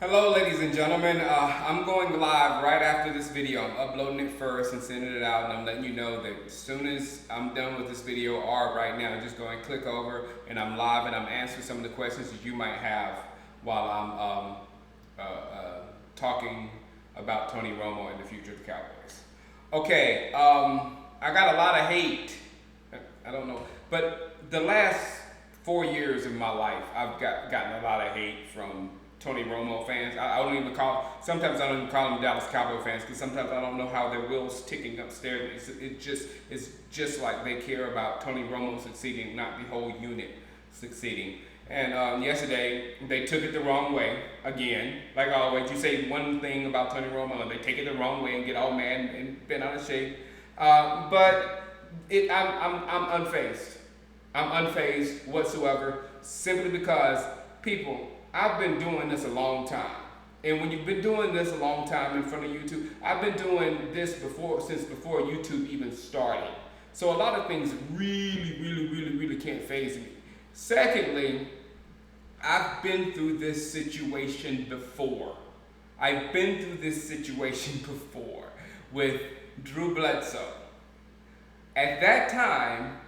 Hello ladies and gentlemen, I'm going live right after this video. I'm uploading it first and sending it out, and I'm letting you know that as soon as I'm done with this video, or right now, just go and click over and I'm live and I'm answering some of the questions that you might have while I'm talking about Tony Romo and the future of the Cowboys. Okay, I got a lot of hate. I don't know, but the last 4 years of my life, I've gotten a lot of hate from Tony Romo fans. Sometimes I don't even call them Dallas Cowboy fans because sometimes I don't know how their wheels ticking upstairs. It's just like they care about Tony Romo succeeding, not the whole unit succeeding. And yesterday, they took it the wrong way again. Like always, you say one thing about Tony Romo and they take it the wrong way and get all mad and bent out of shape. I'm unfazed. I'm unfazed whatsoever, simply because people, I've been doing this a long time. And when you've been doing this a long time in front of YouTube, I've been doing this since before YouTube even started. So a lot of things really can't faze me. Secondly, I've been through this situation before. I've been through this situation before with Drew Bledsoe. At that time,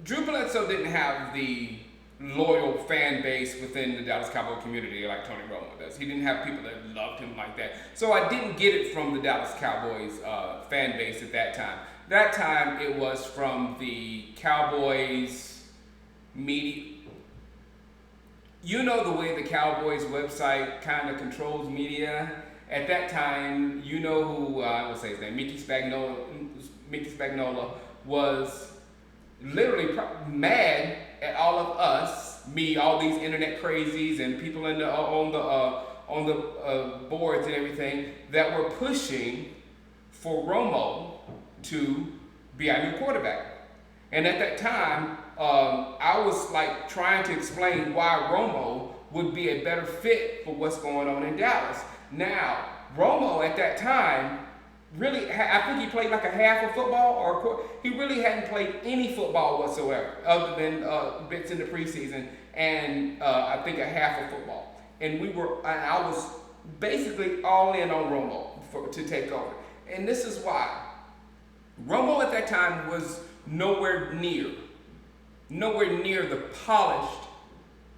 Drew Bledsoe didn't have the loyal fan base within the Dallas Cowboy community like Tony Romo does. He didn't have people that loved him like that. So I didn't get it from the Dallas Cowboys fan base at that time. That time it was from the Cowboys media. You know the way the Cowboys website kind of controls media. At that time, you know who, I would say his name, Mickey Spagnola was literally mad at all of us, me, all these internet crazies and people on the boards and everything that were pushing for Romo to be our new quarterback. And at that time, I was like trying to explain why Romo would be a better fit for what's going on in Dallas. Now, Romo at that time, really, I think he played like a half of football, or he really hadn't played any football whatsoever, other than bits in the preseason and I think a half of football. And I was basically all in on Romo to take over. And this is why. Romo at that time was nowhere near the polished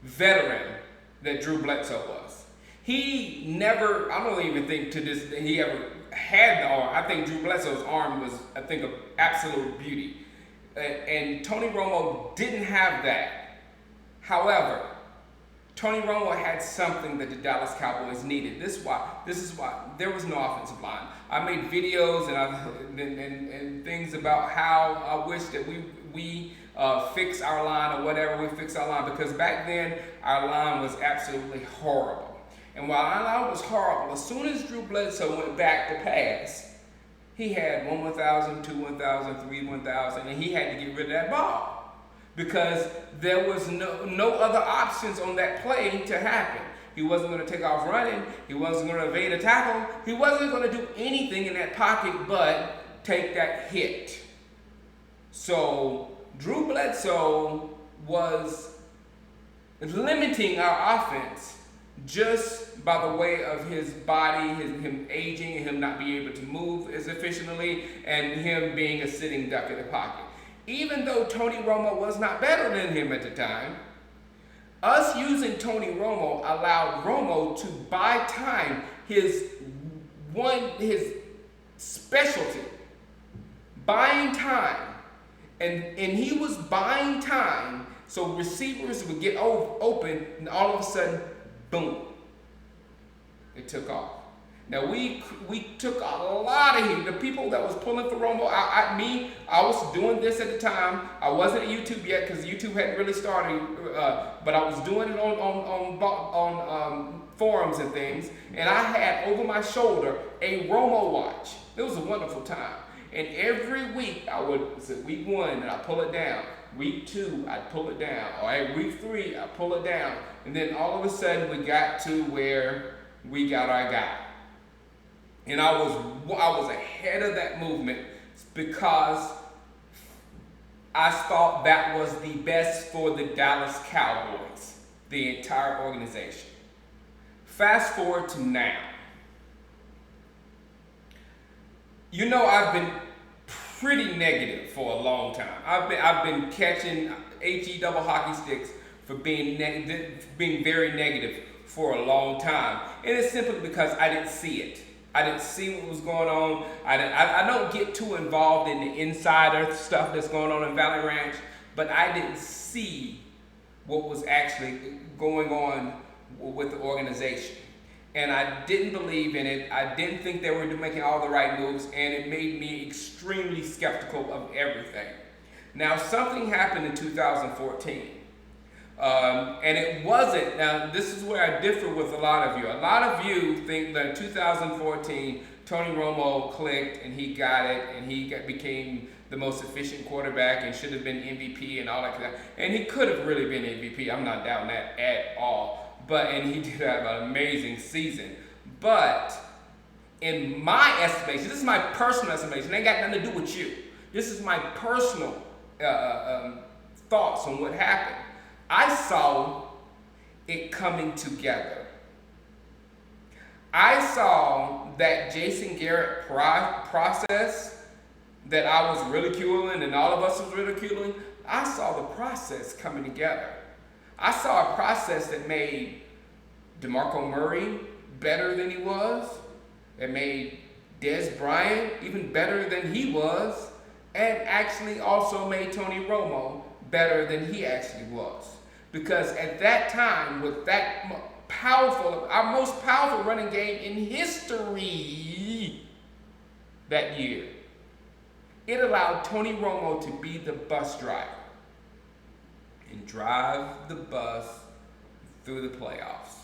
veteran that Drew Bledsoe was. He never, I don't even think to this, he ever had the arm. I think Drew Bledsoe's arm was, I think, of absolute beauty. And Tony Romo didn't have that. However, Tony Romo had something that the Dallas Cowboys needed. This is why there was no offensive line. I made videos and things about how I wish that we fix our line or whatever, we fix our line, because back then our line was absolutely horrible. And while our line was horrible, as soon as Drew Bledsoe went back to pass, he had 1,000, 2 1,000, 3 1,000, and he had to get rid of that ball because there was no other options on that play to happen. He wasn't going to take off running. He wasn't going to evade a tackle. He wasn't going to do anything in that pocket but take that hit. So Drew Bledsoe was limiting our offense just by the way of his body, him aging, and him not being able to move as efficiently, and him being a sitting duck in the pocket. Even though Tony Romo was not better than him at the time, us using Tony Romo allowed Romo to buy time, his specialty, buying time. And he was buying time so receivers would get open, and all of a sudden, boom, it took off. Now we took a lot of heat. The people that was pulling for Romo, I was doing this at the time. I wasn't at YouTube yet because YouTube hadn't really started, but I was doing it on forums and things. And I had over my shoulder a Romo watch. It was a wonderful time. And every week I would say week 1 and I pull it down. Week 2, I'd pull it down. All right, week 3, I pull it down. And then all of a sudden, we got to where we got our guy. And I was ahead of that movement because I thought that was the best for the Dallas Cowboys, the entire organization. Fast forward to now. You know, I've been pretty negative for a long time. I've been catching HE double hockey sticks for being very negative for a long time, and it's simply because I didn't see it. I didn't see what was going on. I don't get too involved in the insider stuff that's going on in Valley Ranch, but I didn't see what was actually going on with the organization. And I didn't believe in it. I didn't think they were making all the right moves, and it made me extremely skeptical of everything. Now, something happened in 2014. And it wasn't, now this is where I differ with a lot of you. A lot of you think that in 2014, Tony Romo clicked and he got it and became the most efficient quarterback and should have been MVP and all that kind of stuff. And he could have really been MVP. I'm not doubting that at all. And he did have an amazing season. But in my estimation, this is my personal estimation, it ain't got nothing to do with you. This is my personal thoughts on what happened. I saw it coming together. I saw that Jason Garrett process that I was ridiculing and all of us was ridiculing. I saw the process coming together. I saw a process that made DeMarco Murray better than he was. It made Dez Bryant even better than he was. And actually also made Tony Romo better than he actually was. Because at that time, with that our most powerful running game in history that year, it allowed Tony Romo to be the bus driver and drive the bus through the playoffs.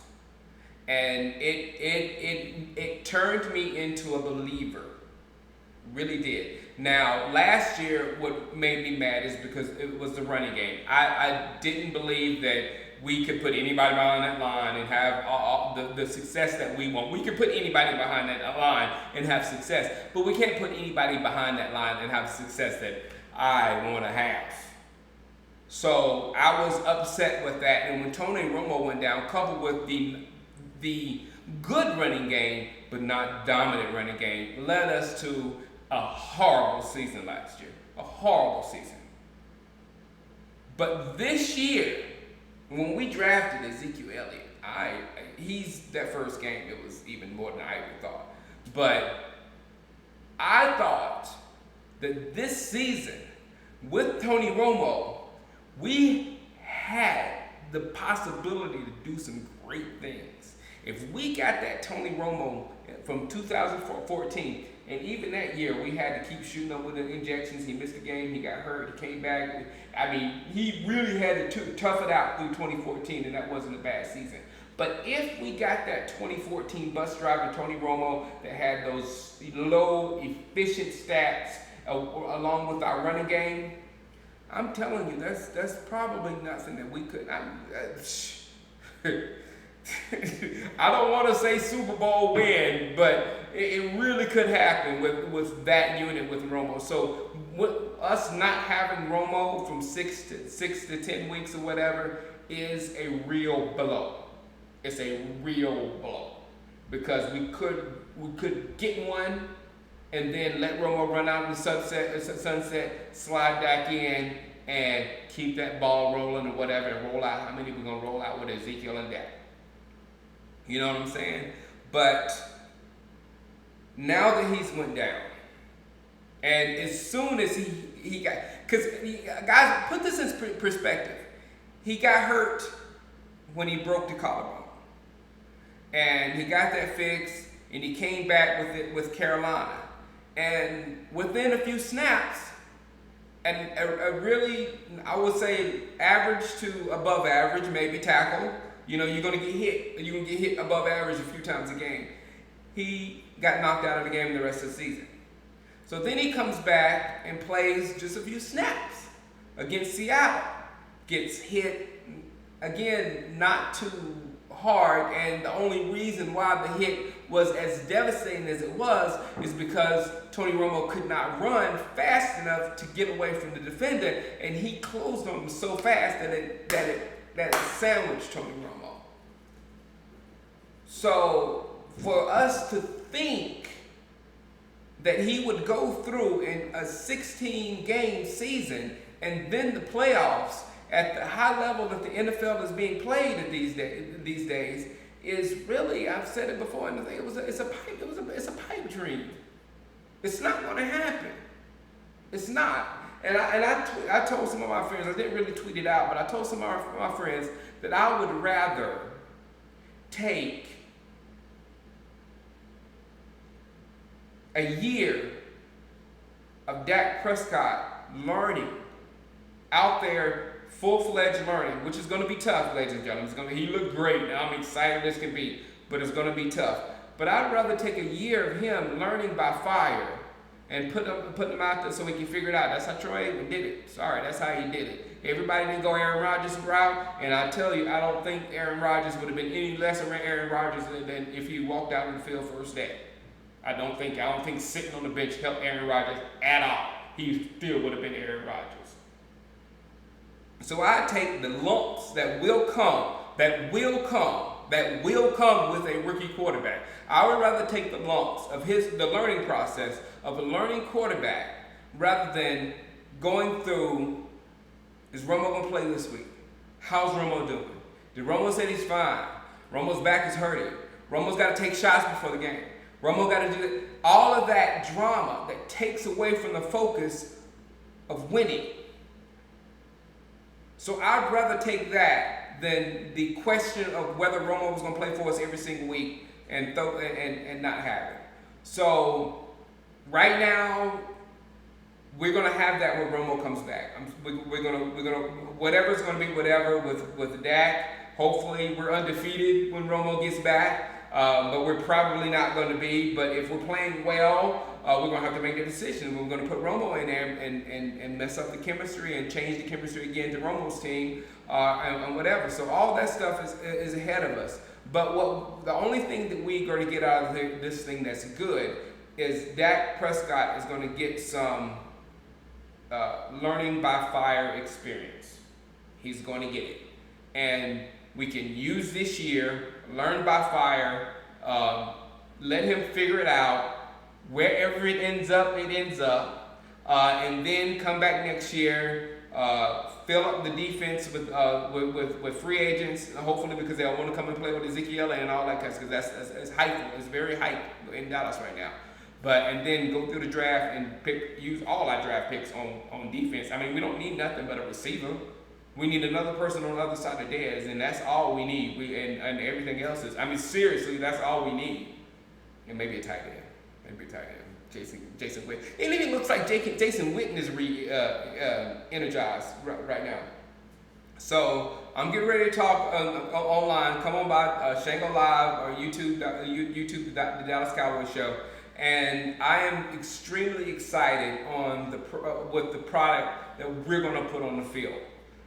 And it turned me into a believer. Really did. Now, last year, what made me mad is because it was the running game. I didn't believe that we could put anybody behind that line and have all the success that we want. We could put anybody behind that line and have success, but we can't put anybody behind that line and have success that I want to have. So I was upset with that, and when Tony Romo went down, coupled with the good running game, but not dominant running game, led us to a horrible season last year. A horrible season. But this year, when we drafted Ezekiel Elliott, he's that first game, it was even more than I ever thought. But I thought that this season, with Tony Romo, we had the possibility to do some great things. If we got that Tony Romo from 2014, and even that year, we had to keep shooting up with the injections. He missed a game. He got hurt. He came back. I mean, he really had to tough it out through 2014, and that wasn't a bad season. But if we got that 2014 bus driver, Tony Romo, that had those low, efficient stats along with our running game, I'm telling you, that's probably nothing that we could. I don't want to say Super Bowl win, but it really could happen with that unit with Romo. So with us not having Romo from 6 to 10 weeks or whatever is a real blow. It's a real blow because we could get one and then let Romo run out in the sunset, slide back in and keep that ball rolling or whatever and roll out how many we're gonna roll out with Ezekiel and Dak. You know what I'm saying? But now that he's went down, and as soon as he got, because guys, put this in perspective. He got hurt when he broke the collarbone, and he got that fixed, and he came back with Carolina, and within a few snaps, and a really, I would say, average to above average, maybe tackle. You know, you're going to get hit. You're going to get hit above average a few times a game. He got knocked out of the game the rest of the season. So then he comes back and plays just a few snaps against Seattle. Gets hit, again, not too hard. And the only reason why the hit was as devastating as it was is because Tony Romo could not run fast enough to get away from the defender. And he closed on him so fast that it sandwiched Tony Romo. So for us to think that he would go through in a 16-game season and then the playoffs at the high level that the NFL is being played at these days is really, I've said it before, and it's a pipe dream. It's not going to happen. It's not. And I told some of my friends, I didn't really tweet it out, but I told some of my friends that I would rather take a year of Dak Prescott learning out there, full-fledged learning, which is going to be tough, ladies and gentlemen. He looked great, and I'm excited as can be, but it's going to be tough. But I'd rather take a year of him learning by fire and put him out there so he can figure it out. That's how Troy Aikman did it. Sorry, that's how he did it. Everybody didn't go Aaron Rodgers' route, and I tell you, I don't think Aaron Rodgers would have been any less around Aaron Rodgers than if he walked out in the field first day. I don't think sitting on the bench helped Aaron Rodgers at all. He still would have been Aaron Rodgers. So I take the lumps that will come with a rookie quarterback. I would rather take the lumps of the learning process of a learning quarterback rather than going through, is Romo going to play this week? How's Romo doing? Did Romo say he's fine? Romo's back is hurting. Romo's got to take shots before the game. Romo got to do it. All of that drama that takes away from the focus of winning. So I'd rather take that than the question of whether Romo was going to play for us every single week and not have it. So right now, we're going to have that when Romo comes back. We're gonna whatever's going to be whatever with Dak. Hopefully we're undefeated when Romo gets back. But we're probably not going to be. But if we're playing well, we're going to have to make a decision. We're going to put Romo in there and mess up the chemistry and change the chemistry again to Romo's team and whatever. So all that stuff is ahead of us. But the only thing that we're going to get out of this thing that's good is Dak Prescott is going to get some learning by fire experience. He's going to get it. And we can use this year, learn by fire, let him figure it out. Wherever it ends up, and then come back next year, fill up the defense with free agents, hopefully because they'll want to come and play with Ezekiel and all that kind of stuff, because that's hyped. It's very hyped in Dallas right now. And then go through the draft and use all our draft picks on defense. I mean, we don't need nothing but a receiver. We need another person on the other side of Dez, and that's all we need. And everything else is, I mean, seriously, that's all we need. And maybe a tight end. Jason Witten. It even looks like Jason Witten is energized right now. So I'm getting ready to talk online. Come on by Shango Live or YouTube, the Dallas Cowboys Show. And I am extremely excited with the product that we're going to put on the field.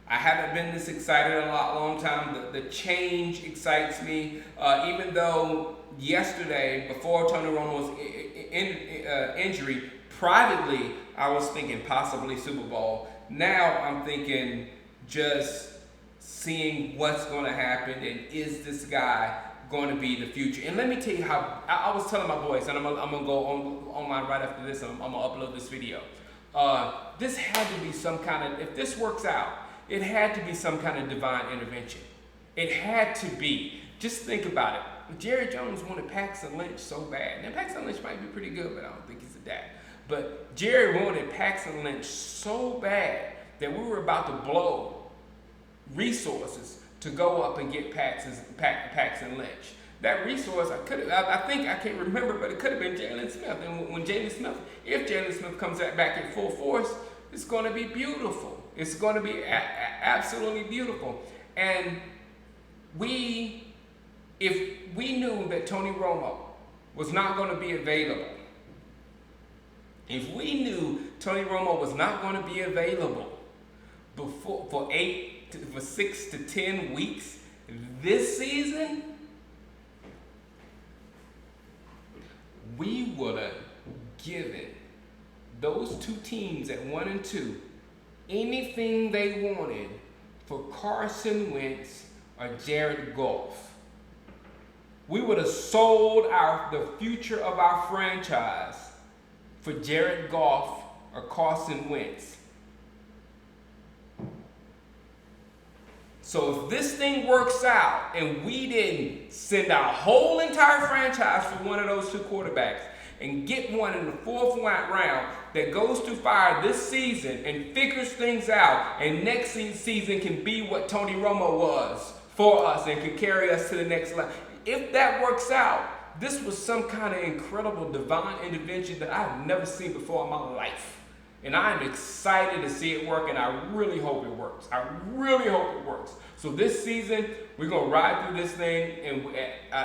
I haven't been this excited in a long time. The change excites me. Even though yesterday, before Tony Romo's injury, privately, I was thinking possibly Super Bowl. Now I'm thinking just seeing what's going to happen and is this guy going to be the future. And let me tell you how, I was telling my boys, and I'm going to go online right after this, and I'm going to upload this video. This had to be some kind of, if this works out, it had to be some kind of divine intervention. It had to be. Just think about it. Jerry Jones wanted Paxton Lynch so bad. Now, Paxton Lynch might be pretty good, but I don't think he's a Dak. But Jerry wanted Paxton Lynch so bad that we were about to blow resources to go up and get Paxton Lynch. That resource, I can't remember, but it could have been Jalen Smith. And when if Jalen Smith comes back in full force, it's going to be beautiful. It's going to be absolutely beautiful. And if we knew that Tony Romo was not going to be available, for 6 to 10 weeks this season, we would have given those two teams at 1 and 2 anything they wanted for Carson Wentz or Jared Goff. we would have sold the future of our franchise for Jared Goff or Carson Wentz. So if this thing works out and we didn't send our whole entire franchise for one of those two quarterbacks and get one in the fourth round that goes to fire this season and figures things out, and next season can be what Tony Romo was for us and can carry us to the next level. If that works out, this was some kind of incredible divine intervention that I've never seen before in my life. And I'm excited to see it work, and I really hope it works. I really hope it works. So this season, we're going to ride through this thing, and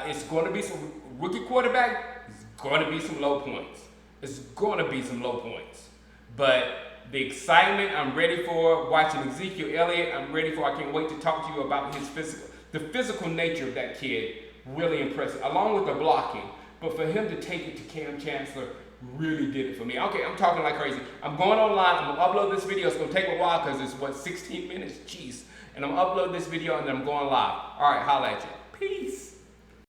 it's going to be some rookie quarterback. It's going to be some low points. It's going to be some low points. But the excitement I'm ready for, watching Ezekiel Elliott, I'm ready for. I can't wait to talk to you about the physical nature of that kid. Really impressive, along with the blocking. But for him to take it to Cam Chancellor really did it for me. Okay, I'm talking like crazy. I'm going online. I'm going to upload this video. It's going to take a while because it's, 16 minutes? Jeez. And I'm going to upload this video and then I'm going live. All right, holla at you. Peace.